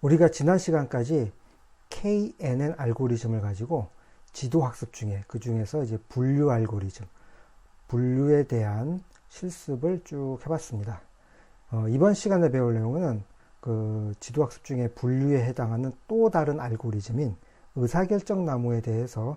우리가 지난 시간까지 KNN 알고리즘을 가지고 지도학습 중에 그 중에서 이제 분류 알고리즘, 분류에 대한 실습을 쭉 해봤습니다. 이번 시간에 배울 내용은 그 지도학습 중에 분류에 해당하는 또 다른 알고리즘인 의사결정 나무에 대해서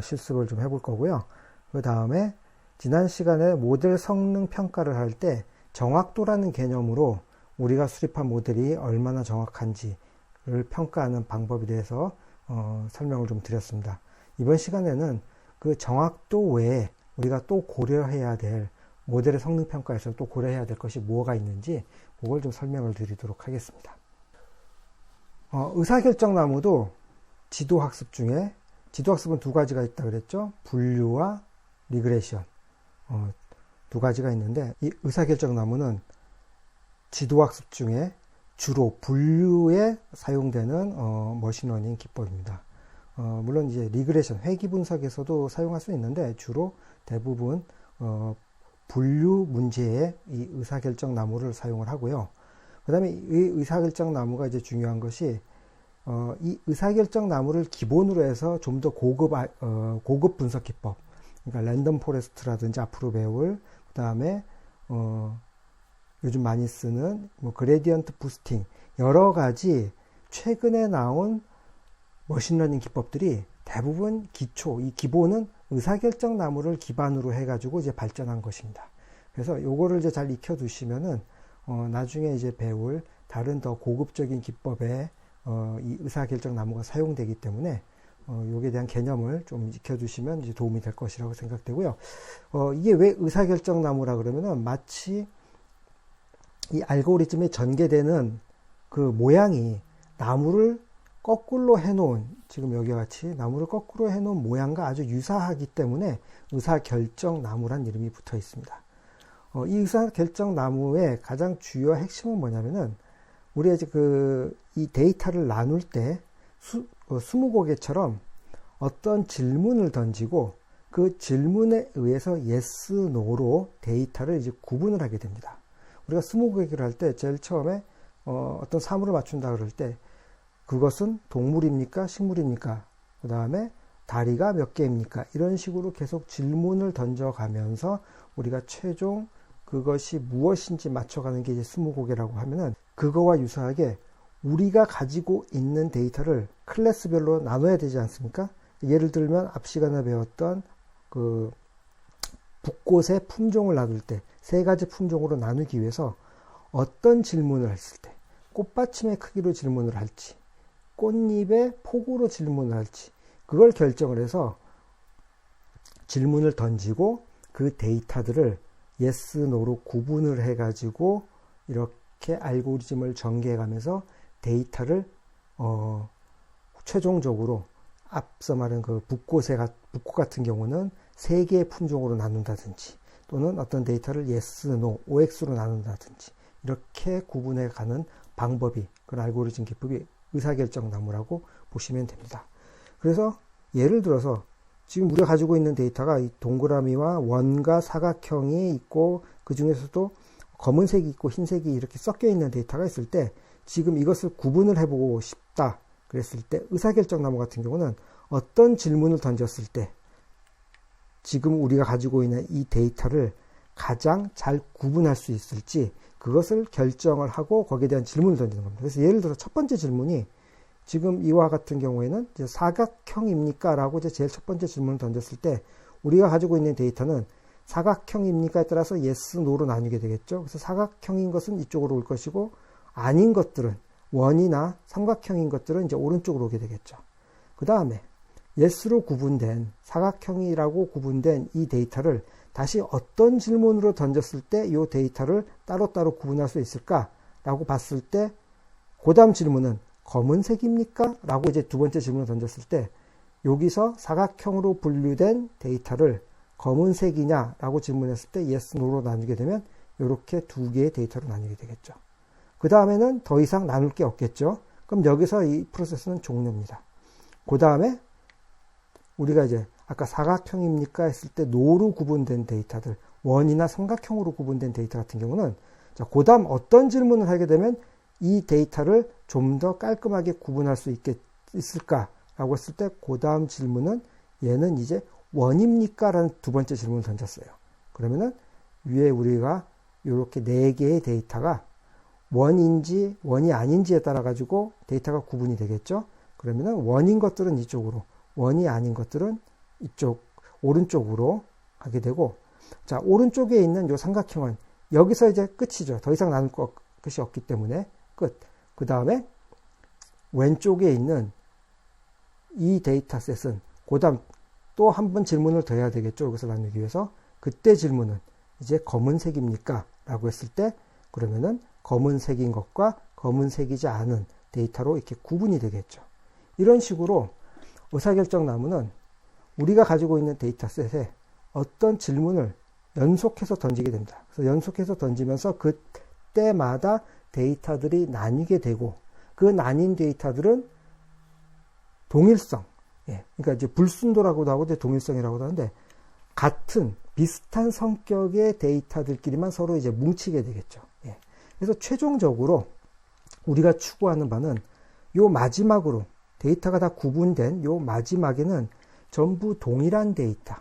실습을 좀 해볼 거고요. 그 다음에 지난 시간에 모델 성능 평가를 할 때 정확도라는 개념으로 우리가 수립한 모델이 얼마나 정확한지를 평가하는 방법에 대해서 설명을 좀 드렸습니다. 이번 시간에는 그 정확도 외에 우리가 또 고려해야 될 모델의 성능 평가에서 또 고려해야 될 것이 뭐가 있는지 그걸 좀 설명을 드리도록 하겠습니다. 의사결정 나무도 지도학습 중에 지도학습은 두 가지가 있다 그랬죠. 분류와 리그레션 두 가지가 있는데 이 의사결정 나무는 지도학습 중에 주로 분류에 사용되는 머신러닝 기법입니다. 물론 이제 리그레션 회귀 분석에서도 사용할 수 있는데 주로 대부분 분류 문제에 이 의사결정 나무를 사용을 하고요. 그 다음에 이 의사결정 나무가 이제 중요한 것이 이 의사결정 나무를 기본으로 해서 좀 더 고급 분석 기법, 그러니까 랜덤 포레스트라든지 앞으로 배울, 그 다음에 요즘 많이 쓰는 그레디언트 부스팅, 여러 가지 최근에 나온 머신러닝 기법들이 대부분 이 기본은 의사결정 나무를 기반으로 해가지고 이제 발전한 것입니다. 그래서 요거를 이제 잘 익혀두시면은 나중에 이제 배울 다른 더 고급적인 기법에 이 의사결정 나무가 사용되기 때문에 요에 대한 개념을 좀 익혀두시면 이제 도움이 될 것이라고 생각되고요. 이게 왜 의사결정 나무라 그러면은 마치 이 알고리즘에 전개되는 그 모양이 나무를 거꾸로 해놓은, 지금 여기와 같이 나무를 거꾸로 해놓은 모양과 아주 유사하기 때문에 의사결정 나무란 이름이 붙어 있습니다. 이 의사결정 나무의 가장 주요 핵심은 뭐냐면은 우리가 이제 이 데이터를 나눌 때 스무고개처럼 어떤 질문을 던지고 그 질문에 의해서 yes, no로 데이터를 이제 구분을 하게 됩니다. 우리가 스무고개를 할 때 제일 처음에 어떤 사물을 맞춘다 그럴 때 그것은 동물입니까? 식물입니까? 그 다음에 다리가 몇 개입니까? 이런 식으로 계속 질문을 던져가면서 우리가 최종 그것이 무엇인지 맞춰가는 게 이제 스무고개라고 하면은 그거와 유사하게 우리가 가지고 있는 데이터를 클래스별로 나눠야 되지 않습니까? 예를 들면 앞 시간에 배웠던 그 붓꽃의 품종을 나눌 때 세 가지 품종으로 나누기 위해서 어떤 질문을 했을 때 꽃받침의 크기로 질문을 할지 꽃잎의 폭으로 질문을 할지 그걸 결정을 해서 질문을 던지고 그 데이터들을 yes, no로 구분을 해가지고 이렇게 알고리즘을 전개해 가면서 데이터를 최종적으로 앞서 말한 그 붓꽃 같은 경우는 세 개의 품종으로 나눈다든지 또는 어떤 데이터를 yes, no, OX로 나눈다든지 이렇게 구분해 가는 방법이 그런 알고리즘 기법이 의사결정 나무라고 보시면 됩니다. 그래서 예를 들어서 지금 우리가 가지고 있는 데이터가 이 동그라미와 원과 사각형이 있고 그 중에서도 검은색이 있고 흰색이 이렇게 섞여 있는 데이터가 있을 때 지금 이것을 구분을 해보고 싶다 그랬을 때 의사결정 나무 같은 경우는 어떤 질문을 던졌을 때 지금 우리가 가지고 있는 이 데이터를 가장 잘 구분할 수 있을지 그것을 결정을 하고 거기에 대한 질문을 던지는 겁니다. 그래서 예를 들어 첫 번째 질문이 지금 이와 같은 경우에는 이제 사각형입니까? 라고 이제 제일 첫 번째 질문을 던졌을 때 우리가 가지고 있는 데이터는 사각형입니까에 따라서 yes, no로 나뉘게 되겠죠. 그래서 사각형인 것은 이쪽으로 올 것이고 아닌 것들은 원이나 삼각형인 것들은 이제 오른쪽으로 오게 되겠죠. 그 다음에 yes로 구분된 사각형이라고 구분된 이 데이터를 다시 어떤 질문으로 던졌을 때 이 데이터를 따로따로 구분할 수 있을까? 라고 봤을 때 그 다음 질문은 검은색입니까? 라고 이제 두 번째 질문을 던졌을 때 여기서 사각형으로 분류된 데이터를 검은색이냐? 라고 질문했을 때 yes, no로 나누게 되면 이렇게 두 개의 데이터로 나누게 되겠죠. 그 다음에는 더 이상 나눌 게 없겠죠. 그럼 여기서 이 프로세스는 종료입니다. 그 다음에 우리가 이제 아까 사각형입니까 했을 때 노로 구분된 데이터들, 원이나 삼각형으로 구분된 데이터 같은 경우는 자, 그 다음 어떤 질문을 하게 되면 이 데이터를 좀 더 깔끔하게 구분할 수 있을까라고 했을 때 그 다음 질문은 얘는 이제 원입니까? 라는 두 번째 질문을 던졌어요. 그러면은 위에 우리가 이렇게 4개의 데이터가 원인지 원이 아닌지에 따라 가지고 데이터가 구분이 되겠죠. 그러면은 원인 것들은 이쪽으로, 원이 아닌 것들은 이쪽 오른쪽으로 가게 되고, 자, 오른쪽에 있는 요 삼각형은 여기서 이제 끝이죠. 더 이상 나눌 것이 없기 때문에 끝. 그 다음에 왼쪽에 있는 이 데이터셋은 그 다음 또 한 번 질문을 더 해야 되겠죠. 여기서 나누기 위해서. 그때 질문은 이제 검은색입니까? 라고 했을 때 그러면은 검은색인 것과 검은색이지 않은 데이터로 이렇게 구분이 되겠죠. 이런 식으로 의사결정 나무는 우리가 가지고 있는 데이터셋에 어떤 질문을 연속해서 던지게 됩니다. 그래서 연속해서 던지면서 그때마다 데이터들이 나뉘게 되고, 그 나뉜 데이터들은 동일성, 그러니까 이제 불순도라고도 하고 동일성이라고도 하는데, 같은 비슷한 성격의 데이터들끼리만 서로 이제 뭉치게 되겠죠. 그래서 최종적으로 우리가 추구하는 바는 요 마지막으로 데이터가 다 구분된 요 마지막에는 전부 동일한 데이터,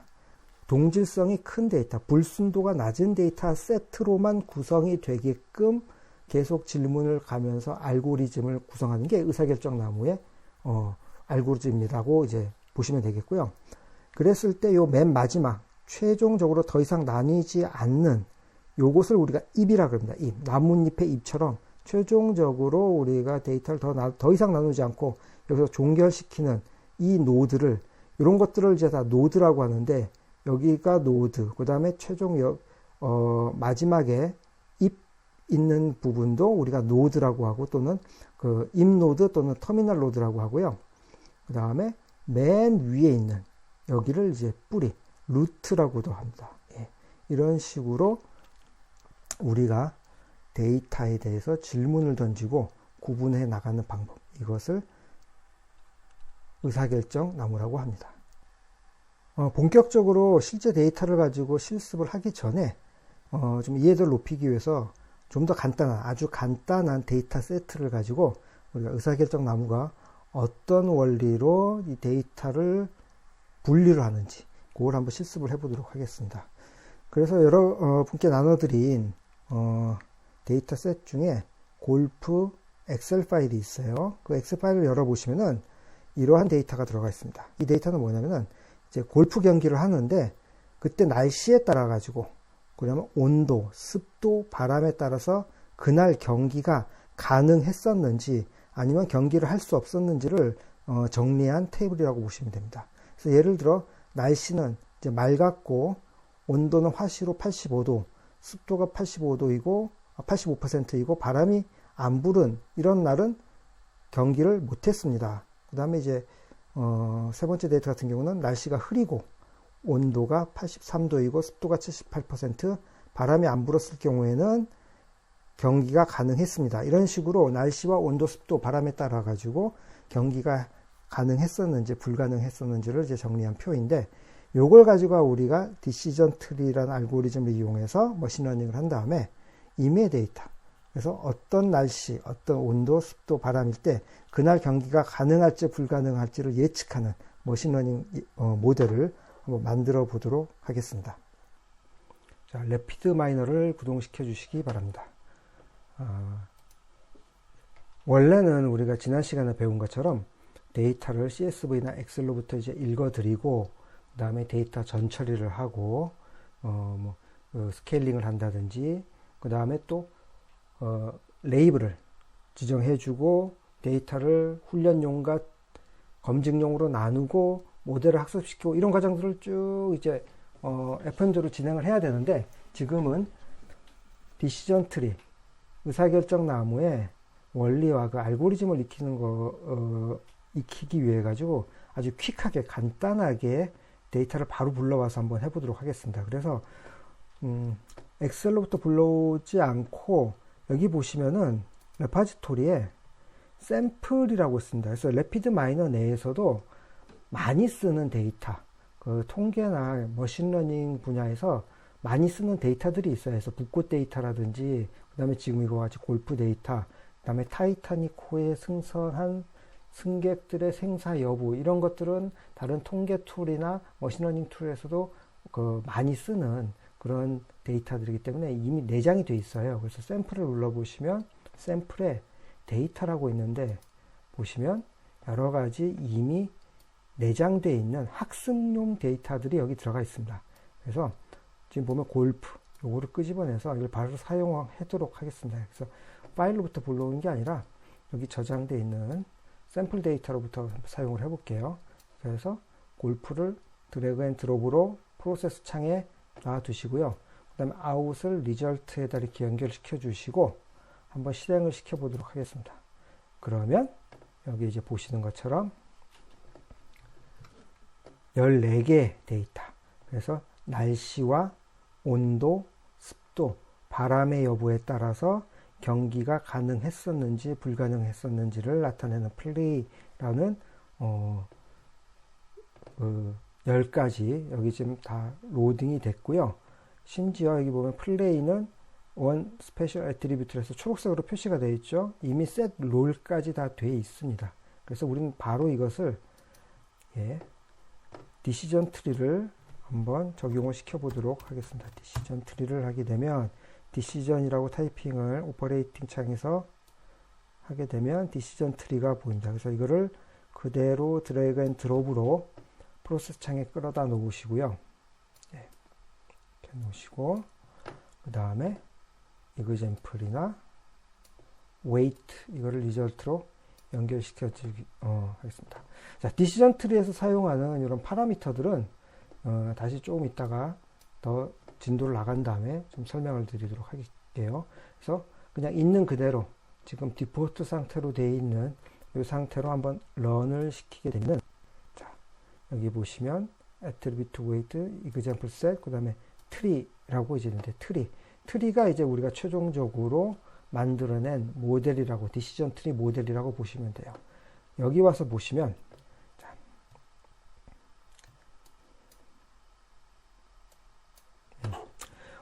동질성이 큰 데이터, 불순도가 낮은 데이터 세트로만 구성이 되게끔 계속 질문을 가면서 알고리즘을 구성하는 게 의사결정 나무의 알고리즘이라고 이제 보시면 되겠고요. 그랬을 때 요 맨 마지막 최종적으로 더 이상 나뉘지 않는 요것을 우리가 잎이라고 합니다. 잎, 나뭇잎의 잎처럼 최종적으로 우리가 데이터를 더 이상 나누지 않고 여기서 종결시키는 이 노드를, 이런 것들을 이제 다 노드라고 하는데, 여기가 노드, 그 다음에 최종 마지막에 잎 있는 부분도 우리가 노드라고 하고, 또는 그 잎 노드 또는 터미널 노드라고 하고요. 그 다음에 맨 위에 있는 여기를 이제 뿌리, 루트라고도 합니다. 이런 식으로 우리가 데이터에 대해서 질문을 던지고 구분해 나가는 방법, 이것을 의사결정 나무라고 합니다. 본격적으로 실제 데이터를 가지고 실습을 하기 전에 좀 이해도를 높이기 위해서 좀 더 간단한, 아주 간단한 데이터 세트를 가지고 우리가 의사결정 나무가 어떤 원리로 이 데이터를 분리를 하는지 그걸 한번 실습을 해보도록 하겠습니다. 그래서 여러 분께 나눠드린 데이터 셋 중에 골프 엑셀 파일이 있어요. 그 엑셀 파일을 열어보시면은 이러한 데이터가 들어가 있습니다. 이 데이터는 뭐냐면은 이제 골프 경기를 하는데 그때 날씨에 따라 가지고, 그러면 온도, 습도, 바람에 따라서 그날 경기가 가능했었는지 아니면 경기를 할 수 없었는지를 정리한 테이블이라고 보시면 됩니다. 그래서 예를 들어 날씨는 이제 맑았고 온도는 화씨로 85도, 습도가 85%이고 바람이 안 불은 이런 날은 경기를 못했습니다. 그 다음에 이제 세 번째 데이터 같은 경우는 날씨가 흐리고 온도가 83도이고 습도가 78%, 바람이 안 불었을 경우에는 경기가 가능했습니다. 이런 식으로 날씨와 온도, 습도, 바람에 따라 가지고 경기가 가능했었는지 불가능했었는지를 이제 정리한 표인데, 요걸 가지고 우리가 디시전 트리라는 알고리즘을 이용해서 머신러닝을 한 다음에 임의 데이터, 그래서 어떤 날씨, 어떤 온도, 습도, 바람일 때 그날 경기가 가능할지 불가능할지를 예측하는 머신러닝 모델을 한번 만들어 보도록 하겠습니다. 자, 래피드 마이너를 구동시켜 주시기 바랍니다. 원래는 우리가 지난 시간에 배운 것처럼 데이터를 CSV나 엑셀로부터 이제 읽어드리고, 그 다음에 데이터 전처리를 하고, 스케일링을 한다든지, 그 다음에 또, 레이블을 지정해주고, 데이터를 훈련용과 검증용으로 나누고, 모델을 학습시키고, 이런 과정들을 쭉 이제, FM적으로 진행을 해야 되는데, 지금은 디시전 트리, 의사결정 나무의 원리와 그 알고리즘을 익히기 위해 가지고 아주 퀵하게 간단하게 데이터를 바로 불러와서 한번 해보도록 하겠습니다. 그래서 엑셀로부터 불러오지 않고 여기 보시면은 레파지토리에 샘플이라고 있습니다. 그래서 래피드 마이너 내에서도 많이 쓰는 데이터, 그 통계나 머신러닝 분야에서 많이 쓰는 데이터들이 있어요. 그래서 붓꽃 데이터라든지, 그 다음에 지금 이거 같이 골프 데이터, 그다음에 타이타닉 호에 승선한 승객들의 생사 여부, 이런 것들은 다른 통계 툴이나 머신러닝 툴에서도 많이 쓰는 그런 데이터들이기 때문에 이미 내장이 돼 있어요. 그래서 샘플을 눌러보시면 샘플에 데이터라고 있는데 보시면 여러 가지 이미 내장되어 있는 학습용 데이터들이 여기 들어가 있습니다. 그래서 지금 보면 골프, 요거를 끄집어내서 이걸 바로 사용하도록 하겠습니다. 그래서 파일로부터 불러오는 게 아니라 여기 저장되어 있는 샘플 데이터로부터 사용을 해볼게요. 그래서 골프를 드래그 앤 드롭으로 프로세스 창에 놔두시고요. 그 다음에 아웃을 리절트에다 이렇게 연결시켜 주시고 한번 실행을 시켜 보도록 하겠습니다. 그러면 여기 이제 보시는 것처럼 14개의 데이터, 그래서 날씨와 온도, 습도, 바람의 여부에 따라서 경기가 가능했었는지 불가능했었는지를 나타내는 플레이라는 10가지 여기 지금 다 로딩이 됐고요. 심지어 여기 보면 플레이는 원 스페셜 애트리뷰트에서 초록색으로 표시가 되어 있죠. 이미 셋 롤까지 다 되어 있습니다. 그래서 우리는 바로 이것을 디시전 트리를 한번 적용을 시켜 보도록 하겠습니다. 디시전 트리를 하게 되면 디시전이라고 타이핑을 오퍼레이팅 창에서 하게 되면 디시전 트리가 보입니다. 그래서 이거를 그대로 드래그 앤 드롭으로 프로세스 창에 끌어다 놓으시고요. 이렇게 놓으시고 그 다음에 이그젬플이나 웨이트 이거를 리절트로 연결시켜 주기 하겠습니다. 자, 디시전 트리에서 사용하는 이런 파라미터들은 다시 조금 있다가 더 진도를 나간 다음에 좀 설명을 드리도록 할게요. 그래서 그냥 있는 그대로 지금 디폴트 상태로 되어 있는 이 상태로 한번 런을 시키게 되면, 자, 여기 보시면 attribute weight, example set, 그 다음에 tree라고 이제 있는데 트리가 이제 우리가 최종적으로 만들어낸 모델이라고, 디시전 트리 모델이라고 보시면 돼요. 여기 와서 보시면, 자,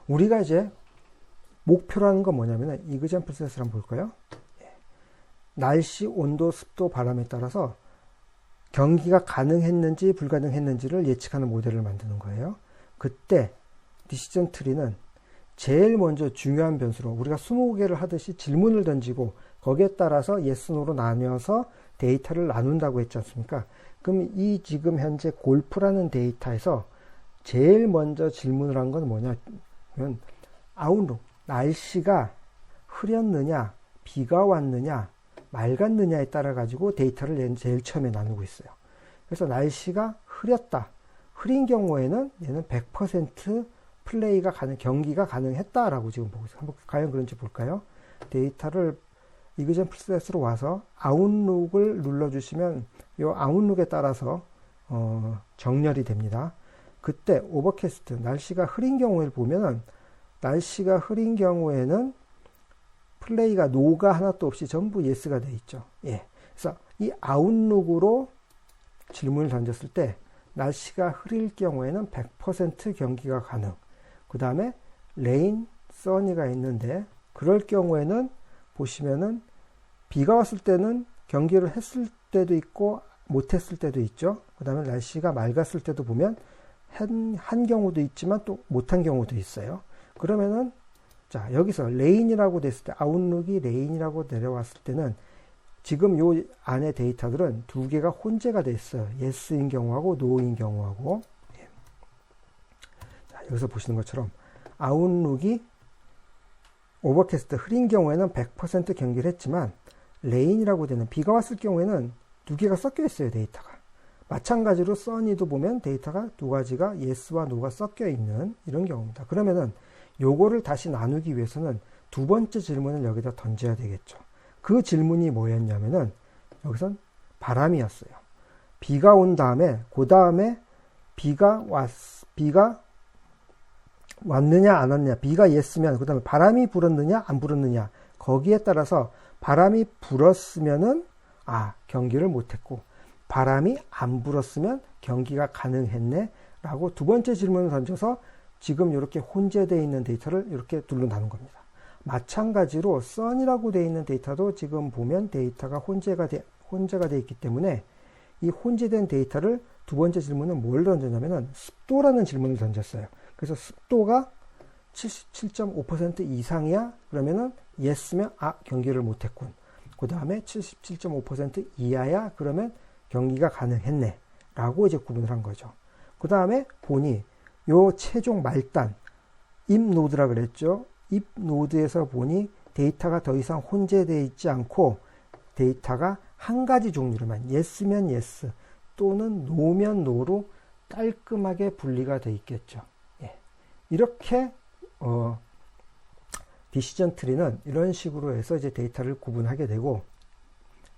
우리가 이제 목표라는 건 뭐냐면 example set을 한번 볼까요? 날씨, 온도, 습도, 바람에 따라서 경기가 가능했는지 불가능했는지를 예측하는 모델을 만드는 거예요. 그때 디시전 트리는 제일 먼저 중요한 변수로 우리가 20개를 하듯이 질문을 던지고 거기에 따라서 yes, no로 나뉘어서 데이터를 나눈다고 했지 않습니까? 그럼 이 지금 현재 골프라는 데이터에서 제일 먼저 질문을 한 건 뭐냐면 아웃룩, 날씨가 흐렸느냐, 비가 왔느냐, 맑았느냐에 따라 가지고 데이터를 얘는 제일 처음에 나누고 있어요. 그래서 날씨가 흐렸다. 흐린 경우에는 얘는 100% 플레이가 경기가 가능했다라고 지금 보고 있어요. 한번 과연 그런지 볼까요? 데이터를 example set으로 와서 아웃룩을 눌러주시면 이 아웃룩에 따라서 정렬이 됩니다. 그때 오버캐스트, 날씨가 흐린 경우를 보면은 날씨가 흐린 경우에는 플레이가 노가 하나도 없이 전부 예스가 되어 있죠. 그래서 이 아웃룩으로 질문을 던졌을 때 날씨가 흐릴 경우에는 100% 경기가 가능. 그 다음에 레인, 써니가 있는데 그럴 경우에는 보시면은 비가 왔을 때는 경기를 했을 때도 있고 못했을 때도 있죠. 그 다음에 날씨가 맑았을 때도 보면 한 경우도 있지만 또 못한 경우도 있어요. 그러면은 자, 여기서 레인이라고 됐을 때, 아웃룩이 레인이라고 내려왔을 때는 지금 요 안에 데이터들은 두 개가 혼재가 됐어요. yes인 경우하고 no인 경우하고. 자, 여기서 보시는 것처럼 아웃룩이 오버캐스트 흐린 경우에는 100% 경기를 했지만 레인이라고 되는 비가 왔을 경우에는 두 개가 섞여 있어요, 데이터가. 마찬가지로 써니도 보면 데이터가 두 가지가 yes와 no가 섞여 있는 이런 경우입니다. 그러면은 요거를 다시 나누기 위해서는 두 번째 질문을 여기다 던져야 되겠죠. 그 질문이 뭐였냐면은 여기선 바람이었어요. 비가 온 다음에 그 다음에 비가 왔느냐 안 왔느냐, 비가 예스면 그 다음에 바람이 불었느냐 안 불었느냐, 거기에 따라서 바람이 불었으면은 경기를 못했고 바람이 안 불었으면 경기가 가능했네 라고 두 번째 질문을 던져서 지금 이렇게 혼재되어 있는 데이터를 이렇게 둘로 나눈 겁니다. 마찬가지로 sun이라고 되어 있는 데이터도 지금 보면 데이터가 혼재가 되어 있기 때문에 이 혼재된 데이터를 두 번째 질문은 뭘 던졌냐면은 습도라는 질문을 던졌어요. 그래서 습도가 77.5% 이상이야? 그러면은 yes면 경기를 못했군. 그 다음에 77.5% 이하야? 그러면 경기가 가능했네 라고 이제 구분을 한 거죠. 그 다음에 보니 요 최종 말단 if 노드라 그랬죠. if 노드에서 보니 데이터가 더 이상 혼재되어 있지 않고 데이터가 한 가지 종류로만 yes면 yes 또는 no면 no로 깔끔하게 분리가 되어 있겠죠. 예. 이렇게 디시전 트리는 이런 식으로 해서 이제 데이터를 구분하게 되고,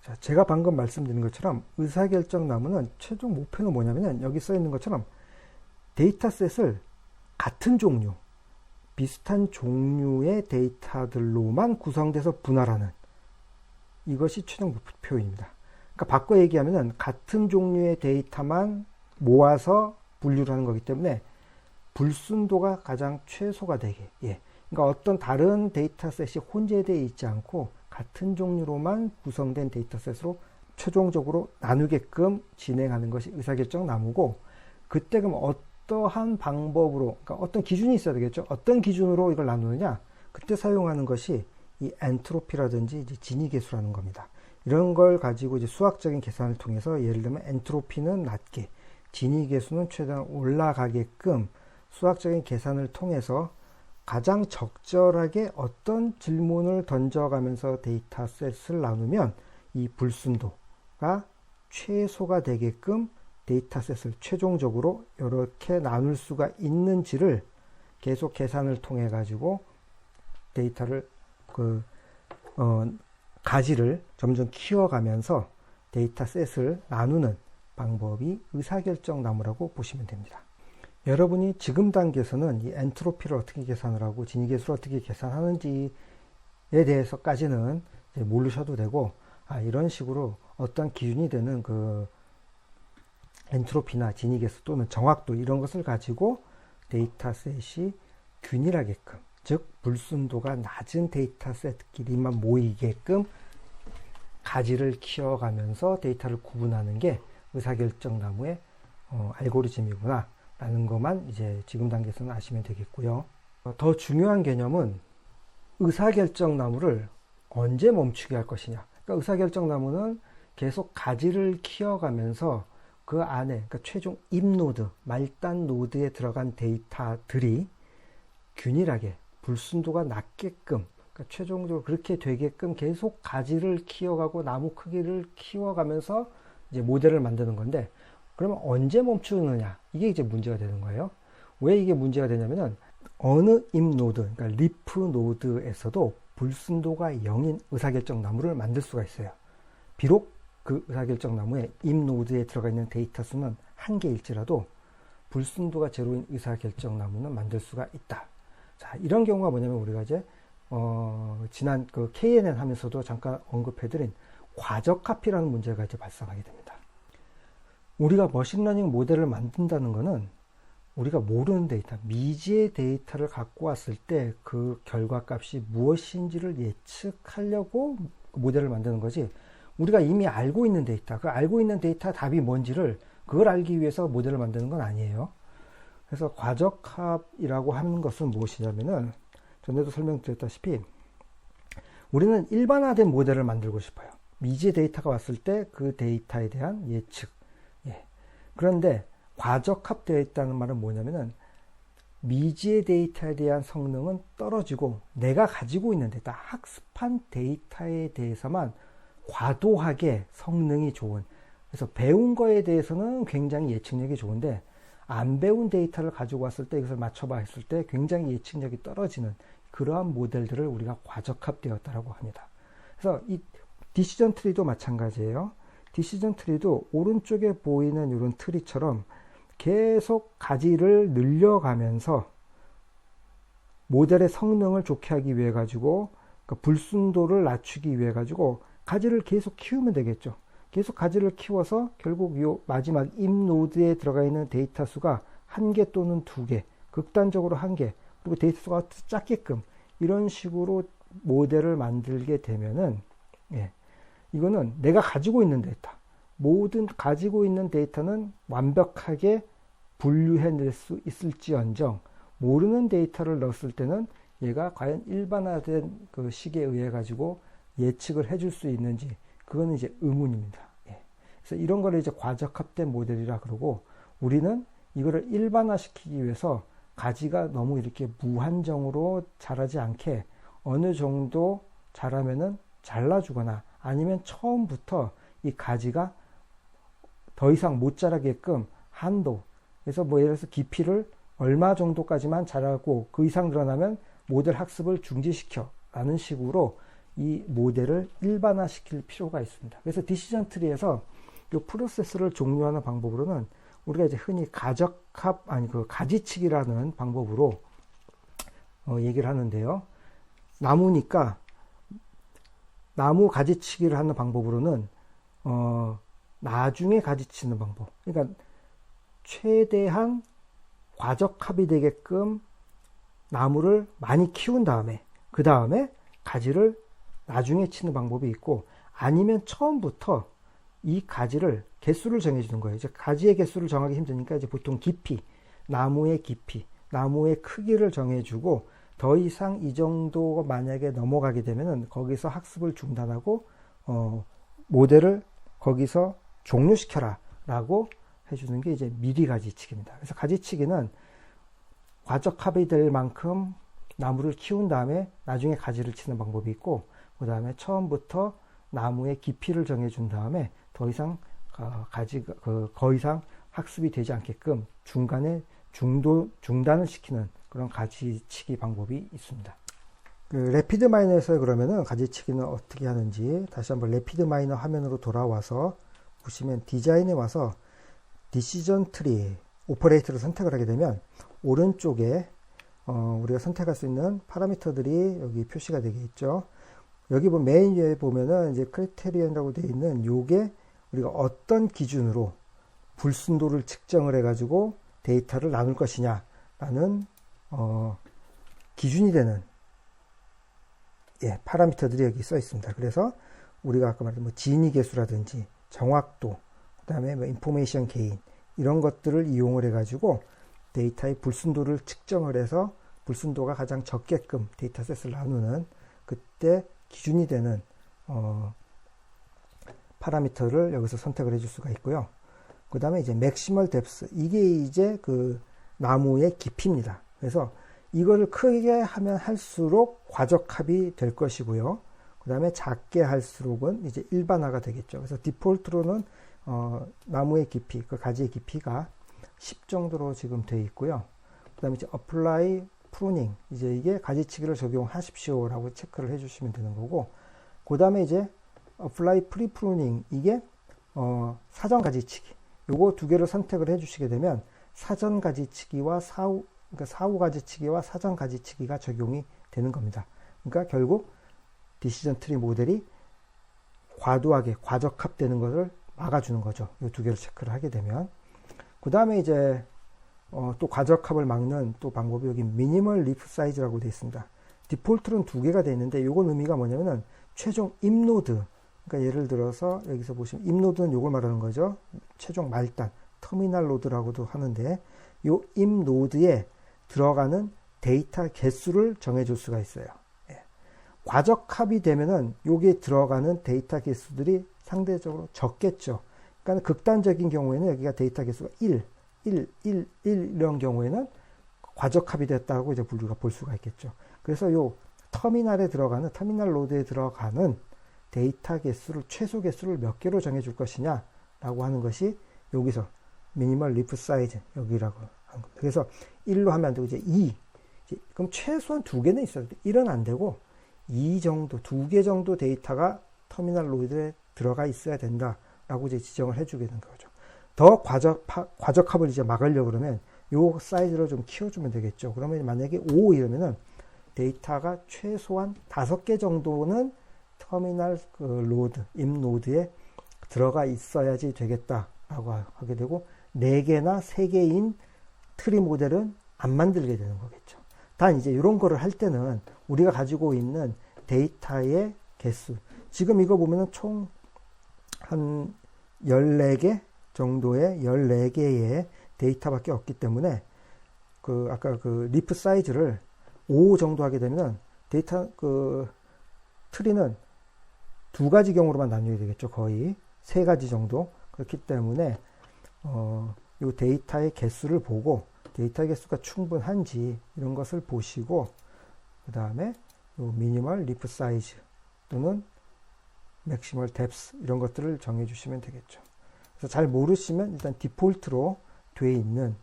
자, 제가 방금 말씀드린 것처럼 의사결정 나무는 최종 목표는 뭐냐면은 여기 써 있는 것처럼 데이터셋을 같은 종류, 비슷한 종류의 데이터들로만 구성돼서 분할하는 이것이 최종 목표입니다. 그러니까 바꿔 얘기하면은 같은 종류의 데이터만 모아서 분류를 하는 거기 때문에 불순도가 가장 최소가 되게, 예. 그러니까 어떤 다른 데이터셋이 혼재되어 있지 않고 같은 종류로만 구성된 데이터셋으로 최종적으로 나누게끔 진행하는 것이 의사결정 나무고, 그때 그럼 어떠한 방법으로, 그러니까 어떤 기준이 있어야 되겠죠. 어떤 기준으로 이걸 나누느냐? 그때 사용하는 것이 이 엔트로피라든지 이제 진위계수라는 겁니다. 이런 걸 가지고 이제 수학적인 계산을 통해서 예를 들면 엔트로피는 낮게, 진위계수는 최대한 올라가게끔 수학적인 계산을 통해서 가장 적절하게 어떤 질문을 던져가면서 데이터셋을 나누면 이 불순도가 최소가 되게끔 데이터셋을 최종적으로 이렇게 나눌 수가 있는지를 계속 계산을 통해 가지고 데이터를 가지를 점점 키워가면서 데이터셋을 나누는 방법이 의사결정 나무라고 보시면 됩니다. 여러분이 지금 단계에서는 이 엔트로피를 어떻게 계산을 하고 진위계수를 어떻게 계산하는지에 대해서까지는 이제 모르셔도 되고, 이런 식으로 어떤 기준이 되는 그 엔트로피나 진위계수 또는 정확도 이런 것을 가지고 데이터셋이 균일하게끔, 즉 불순도가 낮은 데이터셋끼리만 모이게끔 가지를 키워가면서 데이터를 구분하는 게 의사결정 나무의 알고리즘이구나 라는 것만 이제 지금 단계에서는 아시면 되겠고요. 더 중요한 개념은 의사결정 나무를 언제 멈추게 할 것이냐. 그러니까 의사결정 나무는 계속 가지를 키워가면서 그 안에, 그러니까 최종 if 노드, 말단 노드에 들어간 데이터들이 균일하게 불순도가 낮게끔, 그러니까 최종적으로 그렇게 되게끔 계속 가지를 키워가고 나무 크기를 키워가면서 이제 모델을 만드는 건데, 그러면 언제 멈추느냐? 이게 이제 문제가 되는 거예요. 왜 이게 문제가 되냐면은 어느 if 노드, 그러니까 리프 노드에서도 불순도가 0인 의사결정 나무를 만들 수가 있어요. 비록 그 의사결정 나무에 if 노드에 들어가 있는 데이터 수는 1개일지라도 불순도가 제로인 의사결정 나무는 만들 수가 있다. 자, 이런 경우가 뭐냐면 우리가 이제 지난 그 KNN 하면서도 잠깐 언급해드린 과적합이라는 문제가 이제 발생하게 됩니다. 우리가 머신러닝 모델을 만든다는 것은 우리가 모르는 데이터, 미지의 데이터를 갖고 왔을 때 그 결과값이 무엇인지를 예측하려고 모델을 만드는 거지, 우리가 이미 알고 있는 데이터, 그 알고 있는 데이터 답이 뭔지를 그걸 알기 위해서 모델을 만드는 건 아니에요. 그래서 과적합이라고 하는 것은 무엇이냐면은 전에도 설명드렸다시피 우리는 일반화된 모델을 만들고 싶어요. 미지의 데이터가 왔을 때 그 데이터에 대한 예측. 예. 그런데 과적합되어 있다는 말은 뭐냐면은 미지의 데이터에 대한 성능은 떨어지고 내가 가지고 있는 데이터, 학습한 데이터에 대해서만 과도하게 성능이 좋은, 그래서 배운 거에 대해서는 굉장히 예측력이 좋은데 안 배운 데이터를 가지고 왔을 때 이것을 맞춰봐 했을 때 굉장히 예측력이 떨어지는 그러한 모델들을 우리가 과적합되었다라고 합니다. 그래서 이 디시전 트리도 마찬가지예요. 디시전 트리도 오른쪽에 보이는 이런 트리처럼 계속 가지를 늘려가면서 모델의 성능을 좋게 하기 위해 가지고, 그러니까 불순도를 낮추기 위해 가지고 가지를 계속 키우면 되겠죠. 계속 가지를 키워서 결국 이 마지막 if 노드에 들어가 있는 데이터 수가 1개 또는 2개, 극단적으로 1개, 그리고 데이터 수가 작게끔 이런 식으로 모델을 만들게 되면은, 이거는 내가 가지고 있는 데이터, 모든 가지고 있는 데이터는 완벽하게 분류해낼 수 있을지언정 모르는 데이터를 넣었을 때는 얘가 과연 일반화된 그 식에 의해 가지고 예측을 해줄 수 있는지, 그거는 이제 의문입니다. 그래서 이런 거를 이제 과적합된 모델이라 그러고, 우리는 이거를 일반화시키기 위해서 가지가 너무 이렇게 무한정으로 자라지 않게 어느 정도 자라면은 잘라주거나, 아니면 처음부터 이 가지가 더 이상 못 자라게끔 한도, 그래서 뭐 예를 들어서 깊이를 얼마 정도까지만 자라고 그 이상 늘어나면 모델 학습을 중지시켜 라는 식으로 이 모델을 일반화시킬 필요가 있습니다. 그래서 디시전 트리에서 이 프로세스를 종료하는 방법으로는 우리가 이제 흔히 가적합, 그 가지치기라는 방법으로 얘기를 하는데요. 나무니까 나무 가지치기를 하는 방법으로는 나중에 가지치는 방법, 그러니까 최대한 과적합이 되게끔 나무를 많이 키운 다음에 그 다음에 가지를 나중에 치는 방법이 있고, 아니면 처음부터 이 가지를 개수를 정해주는 거예요. 이제 가지의 개수를 정하기 힘드니까 이제 보통 깊이, 나무의 깊이, 나무의 크기를 정해주고, 더 이상 이 정도 만약에 넘어가게 되면은 거기서 학습을 중단하고 모델을 거기서 종료시켜라 라고 해주는 게 이제 미리 가지치기입니다. 그래서 가지치기는 과적합이 될 만큼 나무를 키운 다음에 나중에 가지를 치는 방법이 있고, 그 다음에 처음부터 나무의 깊이를 정해준 다음에 더 이상 더 이상 학습이 되지 않게끔 중간에 중단을 시키는 그런 가지치기 방법이 있습니다. 그 래피드 마이너에서 그러면은 가지치기는 어떻게 하는지 다시 한번 래피드 마이너 화면으로 돌아와서 보시면, 디자인에 와서 디시전 트리 오퍼레이터를 선택을 하게 되면 오른쪽에 우리가 선택할 수 있는 파라미터들이 여기 표시가 되게 있죠. 여기 보면 메인에 보면은 이제 크리테리언이라고 되어 있는 요게 우리가 어떤 기준으로 불순도를 측정을 해가지고 데이터를 나눌 것이냐라는 기준이 되는 파라미터들이 여기 써 있습니다. 그래서 우리가 아까 말한 뭐 진위 개수라든지 정확도, 그 다음에 뭐 인포메이션 게인, 이런 것들을 이용을 해가지고 데이터의 불순도를 측정을 해서 불순도가 가장 적게끔 데이터셋을 나누는 그때 기준이 되는 파라미터를 여기서 선택을 해줄 수가 있고요. 그 다음에 이제 맥시멀 뎁스, 이게 이제 그 나무의 깊이입니다. 그래서 이거를 크게 하면 할수록 과적합이 될 것이고요. 그 다음에 작게 할수록은 이제 일반화가 되겠죠. 그래서 디폴트로는 나무의 깊이, 그 가지의 깊이가 10 정도로 지금 되어 있고요. 그 다음에 이제 apply pruning, 이제 이게 가지치기를 적용하십시오라고 체크를 해주시면 되는 거고, 그 다음에 이제 apply pre-pruning, 이게 사전 가지치기, 요거 두 개를 선택을 해주시게 되면 사전 가지치기와 그러니까 사후 가지치기와 사전 가지치기가 적용이 되는 겁니다. 그러니까 결국 디시전 트리 모델이 과도하게 과적합되는 것을 막아주는 거죠. 이 두 개를 체크를 하게 되면. 그 다음에 이제 또 과적합을 막는 또 방법이 여기 미니멀 리프 사이즈라고 되어 있습니다. 디폴트는 두 개가 되어 있는데 이건 의미가 뭐냐면은 최종 입노드, 그러니까 예를 들어서 여기서 보시면 입노드는 이걸 말하는 거죠. 최종 말단, 터미널 노드라고도 하는데, 이 입노드에 들어가는 데이터 개수를 정해줄 수가 있어요. 과적합이 되면은 여기에 들어가는 데이터 개수들이 상대적으로 적겠죠. 그러니까 극단적인 경우에는 여기가 데이터 개수가 1 이런 경우에는 과적합이 됐다고 이제 우리가 볼 수가 있겠죠. 그래서 요 터미널에 들어가는, 터미널 노드에 들어가는 데이터 개수를, 최소 개수를 몇 개로 정해줄 것이냐 라고 하는 것이 여기서 미니멀 리프 사이즈, 여기라고 하는 겁니다. 그래서 1로 하면 안 되고 이제 2, 그럼 최소한 2개는 있어야 돼. 1은 안 되고 2 정도, 2개 정도 데이터가 터미널 노드에 들어가 있어야 된다라고 이제 지정을 해주게 되는 거죠. 더 과적합을 이제 막으려고 그러면 요 사이즈를 좀 키워주면 되겠죠. 그러면 만약에 5 이러면은 데이터가 최소한 5개 정도는 터미널 로드, 임 노드에 들어가 있어야지 되겠다라고 하게 되고, 4개나 3개인 트리 모델은 안 만들게 되는 거겠죠. 단 이제 이런 거를 할 때는 우리가 가지고 있는 데이터의 개수. 지금 이거 보면은 총 한 14개 정도의 14개의 데이터밖에 없기 때문에 아까 리프 사이즈를 5 정도 하게 되면 데이터 트리는 2가지 경우로만 나뉘어야 되겠죠. 거의 3가지 정도. 그렇기 때문에 이 데이터의 개수를 보고 데이터 개수가 충분한지 이런 것을 보시고 그 다음에 미니멀 리프 사이즈 또는 맥시멀 뎁스 이런 것들을 정해 주시면 되겠죠. 그래서 잘 모르시면 일단 디폴트로 돼 있는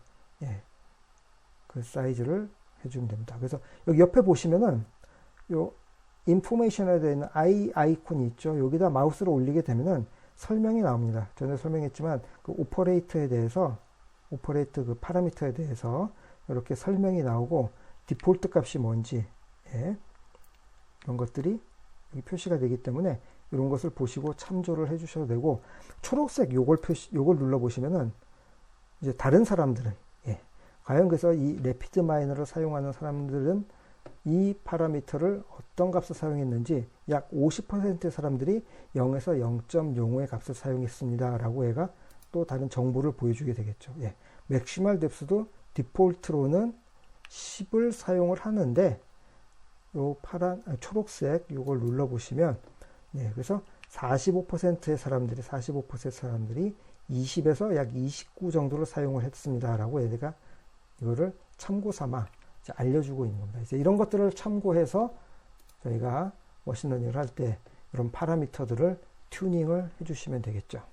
그 사이즈를 해주면 됩니다. 그래서 여기 옆에 보시면은 요 인포메이션에 되어 있는 아이콘이 있죠. 여기다 마우스를 올리게 되면은 설명이 나옵니다. 전에 설명했지만 그 오퍼레이터에 대해서 오퍼레이터 파라미터에 대해서 이렇게 설명이 나오고 디폴트 값이 뭔지 이런 것들이 여기 표시가 되기 때문에 이런 것을 보시고 참조를 해 주셔도 되고 초록색 요걸 눌러 보시면은 이제 다른 사람들은 과연 그래서 이 레피드 마이너를 사용하는 사람들은 이 파라미터를 어떤 값을 사용했는지 약 50%의 사람들이 0에서 0.05의 값을 사용했습니다 라고 얘가 또 다른 정보를 보여주게 되겠죠. 맥시멀 뎁스도 디폴트로는 10을 사용을 하는데 요 초록색 요걸 눌러 보시면 그래서 45%의 사람들이 20에서 약 29 정도를 사용을 했습니다 라고 얘가 이거를 참고 삼아 알려주고 있는 겁니다. 이제 이런 것들을 참고해서 저희가 머신러닝을 할 때 이런 파라미터들을 튜닝을 해주시면 되겠죠.